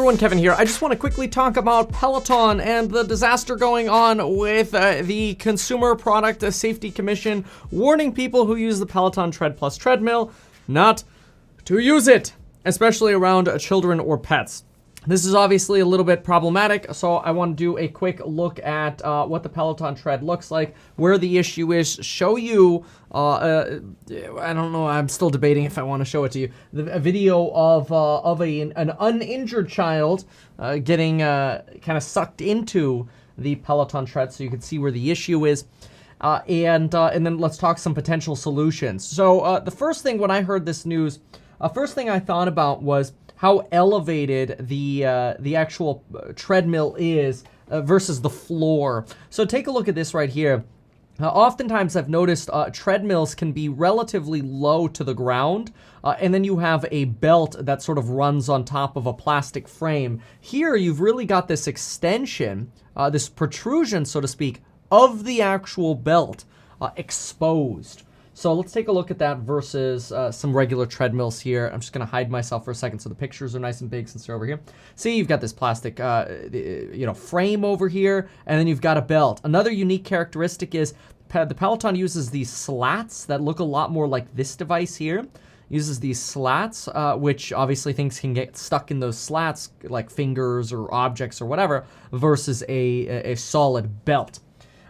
everyone, Kevin here. I just want to quickly talk about Peloton and the disaster going on with the Consumer Product Safety Commission warning people who use the Peloton Tread Plus treadmill not to use it, especially around children or pets. This is obviously a little bit problematic, so I want to do a quick look at what the Peloton Tread looks like, where the issue is, show you, I don't know, I'm still debating if I want to show it to you, a video of an uninjured child getting kind of sucked into the Peloton Tread so you can see where the issue is. And then let's talk some potential solutions. So the first thing when I heard this news, first thing I thought about was how elevated the actual treadmill is versus the floor. So take a look at this right here. Oftentimes I've noticed treadmills can be relatively low to the ground, and then you have a belt that sort of runs on top of a plastic frame. Here you've really got this extension, this protrusion, so to speak, of the actual belt exposed. So let's take a look at that versus some regular treadmills here. I'm just going to hide myself for a second so the pictures are nice and big since they're over here. See, you've got this plastic frame over here, and then you've got a belt. Another unique characteristic is the Peloton uses these slats that look a lot more like this device here. Uses these slats, which obviously things can get stuck in those slats, like fingers or objects or whatever, versus a solid belt.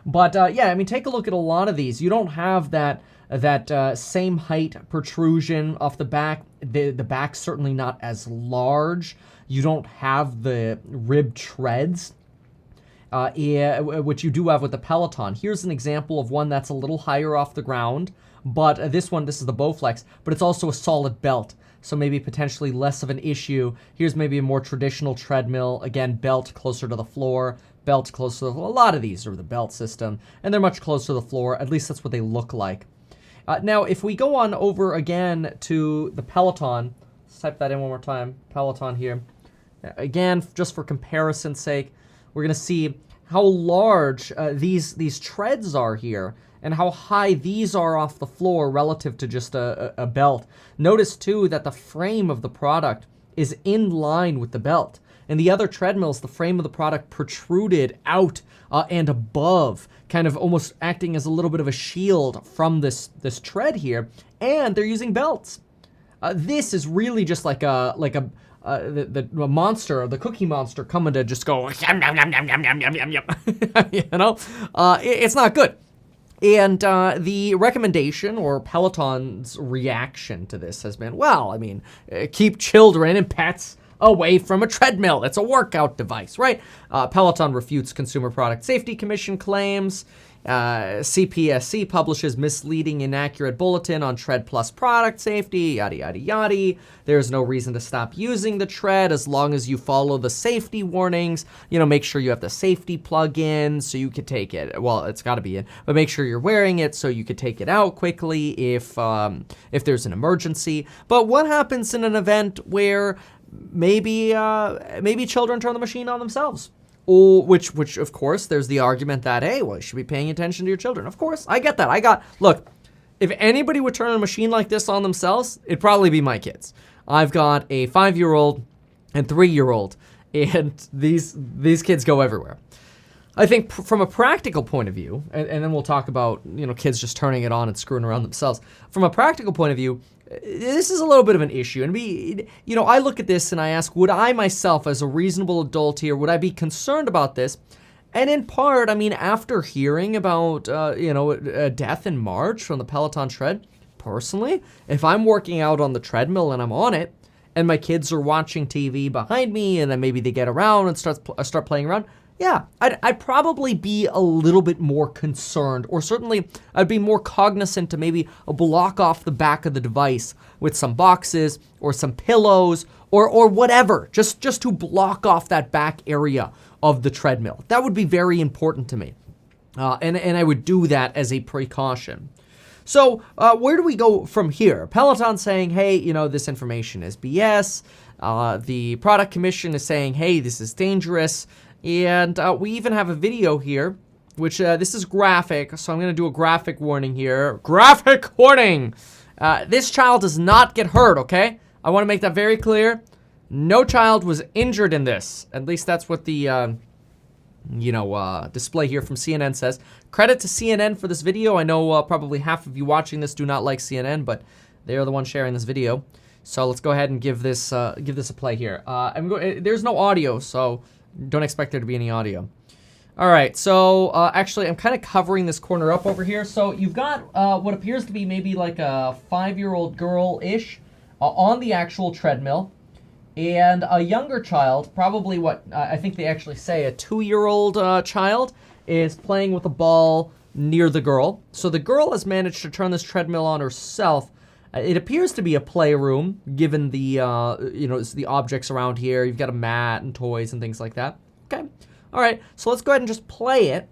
But yeah, I mean, take a look at a lot of these. You don't have that same height protrusion off the back. The back's certainly not as large. You don't have the rib treads, which you do have with the Peloton. Here's an example of one that's a little higher off the ground, but this is the Bowflex, but it's also a solid belt, so maybe potentially less of an issue. Here's maybe a more traditional treadmill. Again, belt closer to the floor, belt closer to the floor. A lot of these are the belt system, and they're much closer to the floor. At least that's what they look like. Now, if we go on over again to the Peloton, let's type that in one more time, Peloton here. Again, just for comparison's sake, we're going to see how large these treads are here and how high these are off the floor relative to just a belt. Notice, too, that the frame of the product is in line with the belt. In the other treadmills, the frame of the product protruded out and above, kind of almost acting as a little bit of a shield from this tread here, and they're using belts. This is really just like the monster, the Cookie Monster, coming to just go yum yum yum yum yum yum yum yum yum. You know, it's not good. And the recommendation, or Peloton's reaction to this, has been, well, I mean, keep children and pets away from a treadmill. It's a workout device, right? Peloton refutes Consumer Product Safety Commission claims. CPSC publishes misleading, inaccurate bulletin on Tread Plus product safety, yada, yada, yada. There's no reason to stop using the Tread as long as you follow the safety warnings. You know, make sure you have the safety plug in so you could take it. Well, it's got to be in, but make sure you're wearing it so you could take it out quickly if there's an emergency. But what happens in an event where maybe children turn the machine on themselves? Or which of course, there's the argument that, hey, well, you should be paying attention to your children. Of course, I get that. Look, if anybody would turn a machine like this on themselves, it'd probably be my kids. I've got a 5-year-old and 3-year-old, and these kids go everywhere. I think from a practical point of view, and then we'll talk about, kids just turning it on and screwing around themselves. From a practical point of view, this is a little bit of an issue. And I look at this and I ask, would I myself, as a reasonable adult here, would I be concerned about this? And in part, I mean, after hearing about, a death in March from the Peloton Tread, personally, if I'm working out on the treadmill and I'm on it, and my kids are watching TV behind me, and then maybe they get around and start playing around, yeah, I'd probably be a little bit more concerned, or certainly I'd be more cognizant to maybe block off the back of the device with some boxes or some pillows or whatever, just to block off that back area of the treadmill. That would be very important to me, and I would do that as a precaution. So where do we go from here? Peloton saying, hey, this information is BS. The product commission is saying, hey, this is dangerous. And we even have a video here, which this is graphic, so I'm going to do a graphic warning here. Graphic warning! This child does not get hurt, okay? I want to make that very clear. No child was injured in this. At least that's what the display here from CNN says. Credit to CNN for this video. I know probably half of you watching this do not like CNN, but they are the ones sharing this video. So let's go ahead and give this a play here. There's no audio, so don't expect there to be any audio. All right, so actually I'm kind of covering this corner up over here. So you've got what appears to be maybe like a 5-year-old girl-ish on the actual treadmill. And a younger child, probably what I think they actually say a 2-year-old child, is playing with a ball near the girl. So the girl has managed to turn this treadmill on herself. It appears to be a playroom, given the the objects around here. You've got a mat and toys and things like that. Okay, all right. So let's go ahead and just play it.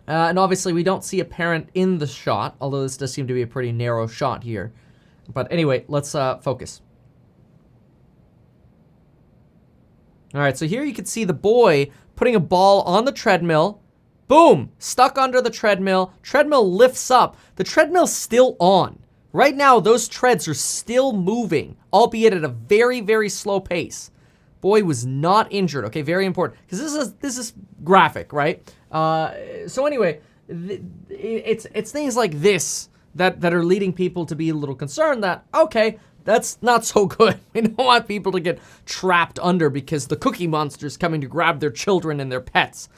And obviously we don't see a parent in the shot, although this does seem to be a pretty narrow shot here. But anyway, let's focus. All right, so here you can see the boy putting a ball on the treadmill. Boom! Stuck under the treadmill. Treadmill lifts up. The treadmill's still on. Right now, those treads are still moving, albeit at a very, very slow pace. Boy was not injured. Okay, very important, because this is graphic, right? So anyway, it's things like this that are leading people to be a little concerned that, okay, that's not so good. We don't want people to get trapped under because the Cookie Monster's coming to grab their children and their pets.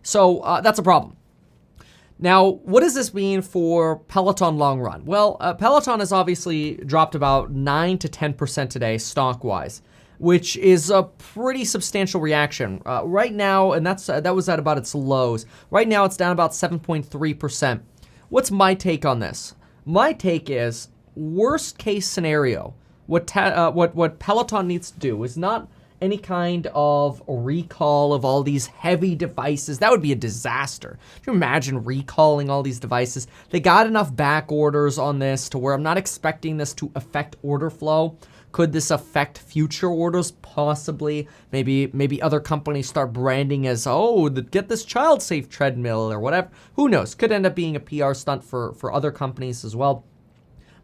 So that's a problem. Now, what does this mean for Peloton long run? Well, Peloton has obviously dropped about 9 to 10% today, stock-wise, which is a pretty substantial reaction. Right now, and that was at about its lows. Right now, it's down about 7.3%. What's my take on this? My take is, worst case scenario, what Peloton needs to do is not any kind of recall of all these heavy devices. That would be a disaster. Can you imagine recalling all these devices? They got enough back orders on this to where I'm not expecting this to affect order flow. Could this affect future orders? Possibly. Maybe other companies start branding as, oh, get this child-safe treadmill or whatever. Who knows? Could end up being a PR stunt for other companies as well.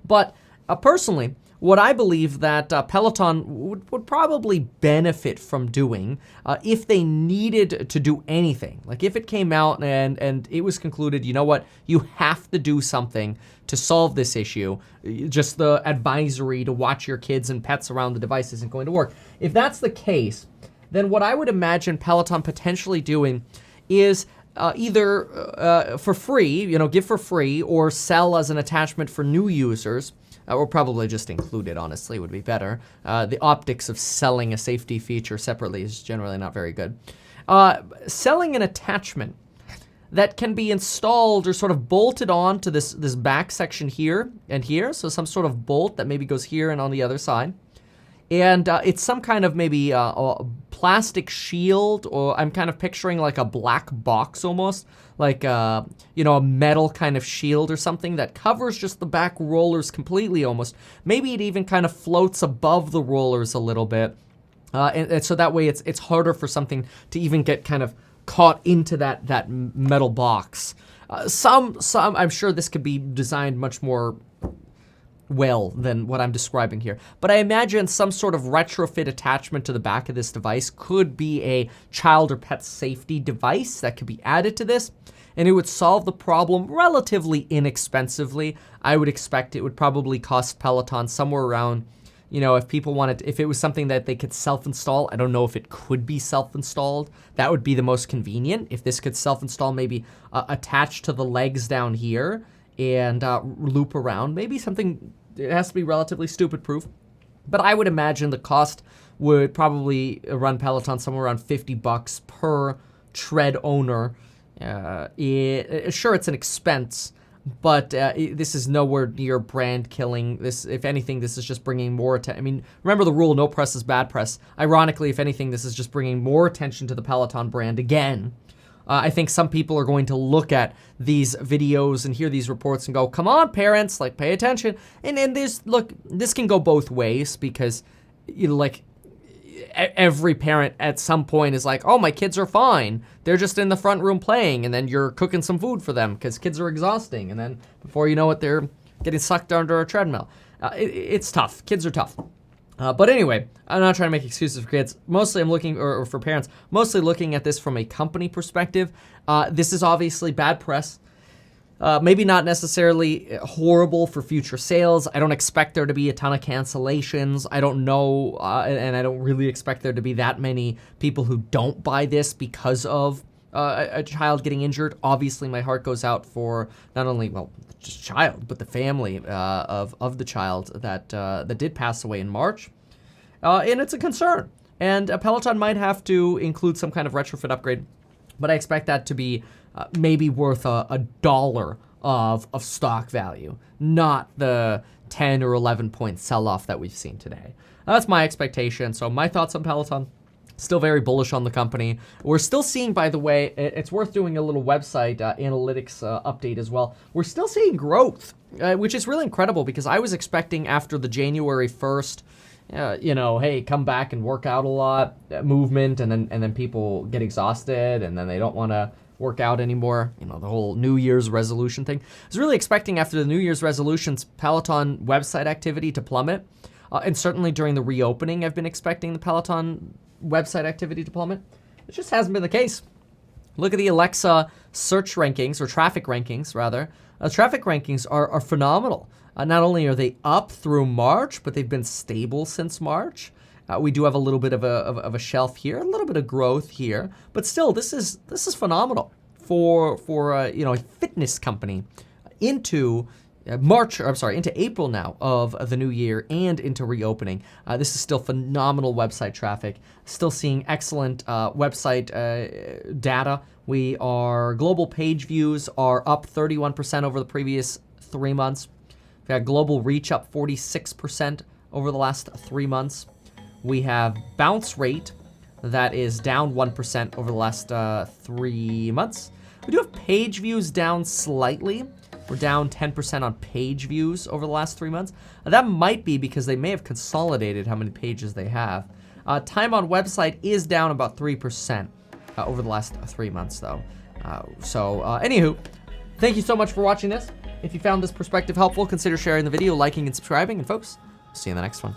But personally, what I believe that Peloton would probably benefit from doing if they needed to do anything, like if it came out and it was concluded, you know what, you have to do something to solve this issue, just the advisory to watch your kids and pets around the device isn't going to work. If that's the case, then what I would imagine Peloton potentially doing is either for free, give for free, or sell as an attachment for new users, or probably just include it, honestly, would be better. The optics of selling a safety feature separately is generally not very good. Selling an attachment that can be installed or sort of bolted on to this back section here and here, so some sort of bolt that maybe goes here and on the other side. And it's some kind of maybe a plastic shield, or I'm kind of picturing like a black box almost, like a metal kind of shield or something that covers just the back rollers completely almost. Maybe it even kind of floats above the rollers a little bit. And so that way it's harder for something to even get kind of caught into that metal box. Some I'm sure this could be designed much more well than what I'm describing here. But I imagine some sort of retrofit attachment to the back of this device could be a child or pet safety device that could be added to this, and it would solve the problem relatively inexpensively. I would expect it would probably cost Peloton somewhere around, if it was something that they could self-install. I don't know if it could be self-installed. That would be the most convenient. If this could self-install, maybe attach to the legs down here and loop around. Maybe something, it has to be relatively stupid proof. But I would imagine the cost would probably run Peloton somewhere around $50 per tread owner. Sure, it's an expense, but this is nowhere near brand killing. This, if anything, this is just bringing more attention. I mean, remember the rule, no press is bad press. Ironically, if anything, this is just bringing more attention to the Peloton brand again. I think some people are going to look at these videos and hear these reports and go, come on, parents, like, pay attention. And this can go both ways, because, every parent at some point is like, oh, my kids are fine. They're just in the front room playing, and then you're cooking some food for them because kids are exhausting. And then before you know it, they're getting sucked under a treadmill. It's tough. Kids are tough. But anyway, I'm not trying to make excuses for kids. Mostly I'm looking, or for parents, mostly looking at this from a company perspective. This is obviously bad press. Maybe not necessarily horrible for future sales. I don't expect there to be a ton of cancellations. I don't know, and I don't really expect there to be that many people who don't buy this because of a child getting injured. Obviously, my heart goes out for not only, well, just child, but the family of the child that did pass away in March. And it's a concern. And a Peloton might have to include some kind of retrofit upgrade, but I expect that to be maybe worth a dollar of stock value, not the 10 or 11 point sell-off that we've seen today. That's my expectation. So my thoughts on Peloton, still very bullish on the company. We're still seeing, by the way, it's worth doing a little website analytics update as well. We're still seeing growth, which is really incredible because I was expecting after the January 1st, hey, come back and work out a lot, movement, and then people get exhausted and then they don't want to work out anymore. The whole New Year's resolution thing. I was really expecting after the New Year's resolutions, Peloton website activity to plummet. And certainly during the reopening, I've been expecting the Peloton website activity to plummet. It just hasn't been the case. Look at the Alexa search rankings, or traffic rankings, rather. Traffic rankings are phenomenal. Not only are they up through March, but they've been stable since March. We do have a little bit of a shelf here, a little bit of growth here, but still, this is phenomenal for a fitness company into into April now of the new year and into reopening. This is still phenomenal website traffic. Still seeing excellent website data. Global page views are up 31% over the previous 3 months. We've got global reach up 46% over the last 3 months. We have bounce rate that is down 1% over the last 3 months. We do have page views down slightly. We're down 10% on page views over the last 3 months. That might be because they may have consolidated how many pages they have. Time on website is down about 3% over the last 3 months, though. Anywho, thank you so much for watching this. If you found this perspective helpful, consider sharing the video, liking, and subscribing. And folks, see you in the next one.